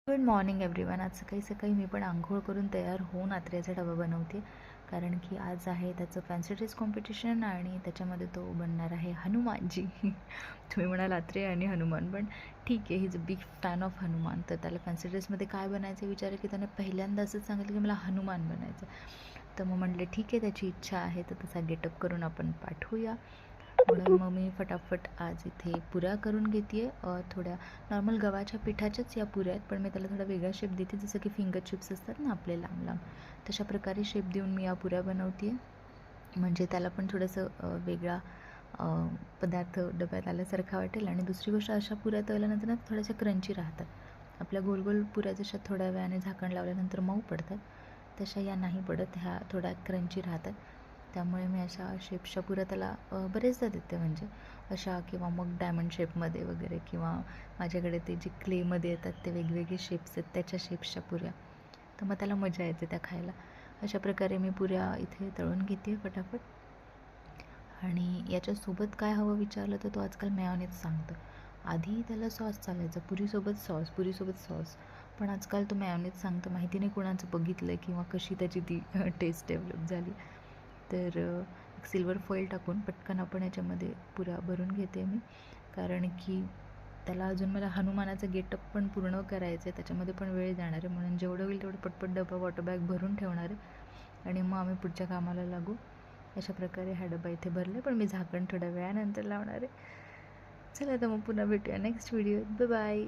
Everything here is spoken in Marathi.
Good morning everyone. आज सकाळी सकाळी मी पण अंघोळ करून तयार होऊन आत्र्याचा डबा बनवते, कारण की आज आहे त्याचं फॅन्सी ड्रेस कॉम्पिटिशन आणि त्याच्यामध्ये तो बनणार आहे हनुमानजी. तुम्ही म्हणाल आत्रे आणि हनुमान, पण ठीक आहे, he is a big fan of Hanuman. तर त्याला फॅन्सी ड्रेसमध्ये काय बनायचं विचार की त्याने पहिल्यांदा असंच सांगितलं की मला हनुमान बनायचं. तर मग म्हटलं ठीक आहे, त्याची इच्छा आहे तर तसा गेटअप करून आपण पाठवूया. म्हणून मग मी फटाफट आज इथे पुऱ्या करून घेते आहे. थोड्या नॉर्मल गव्हाच्या पिठाच्याच या पुऱ्या आहेत, पण मी त्याला थोडा वेगळा शेप देते, जसं की फिंगर चिप्स असतात ना आपले लांब लांब, तशा प्रकारे शेप देऊन मी या पुऱ्या बनवते आहे. म्हणजे त्याला पण थोडंसं वेगळा पदार्थ डब्यात आल्यासारखा वाटेल. आणि दुसरी गोष्ट, अशा पुऱ्या तळल्यानंतर ना थोड्याशा क्रंची राहतात. आपल्या गोल गोल पुऱ्या जशा थोड्या वेळाने झाकण लावल्यानंतर मऊ पडतात, तशा या नाही पडत, ह्या थोड्या क्रंची राहतात. त्यामुळे मी अशा शेपच्या पुऱ्या त्याला बरेचदा देते, म्हणजे अशा किंवा मग डायमंड शेपमध्ये वगैरे, किंवा माझ्याकडे ते जे क्लेमध्ये येतात ते वेगवेगळे शेप्स आहेत त्याच्या शेप्सच्या पुऱ्या, तर मग त्याला मजा येते त्या खायला. अशा प्रकारे मी पुऱ्या इथे तळून घेते फटाफट. आणि याच्यासोबत काय हवं विचारलं तर तो आजकाल मेयोनेज सांगतो. आधी त्याला सॉस चालायचं, पुरीसोबत सॉस, पण आजकाल तो मेयोनेज सांगतो. माहिती नाही कोणाचं बघितलं आहे किंवा कशी त्याची ती टेस्ट डेव्हलप झाली. तर एक सिल्वर फॉईल टाकून पटकन आपण याच्यामध्ये पुऱ्या भरून घेते मी, कारण की त्याला अजून मला हनुमानाचं गेटअप पण पूर्ण करायचं आहे, त्याच्यामध्ये पण वेळ जाणार आहे. म्हणून जेवढं होईल तेवढं पटपट डबा वॉटर बॅग भरून ठेवणार आहे आणि मग आम्ही पुढच्या कामाला लागू. अशा प्रकारे हा डबा इथे भरला, पण मी झाकण थोड्या वेळानंतर लावणार आहे. चला तर मग पुन्हा भेटूया नेक्स्ट व्हिडिओ. Bye bye.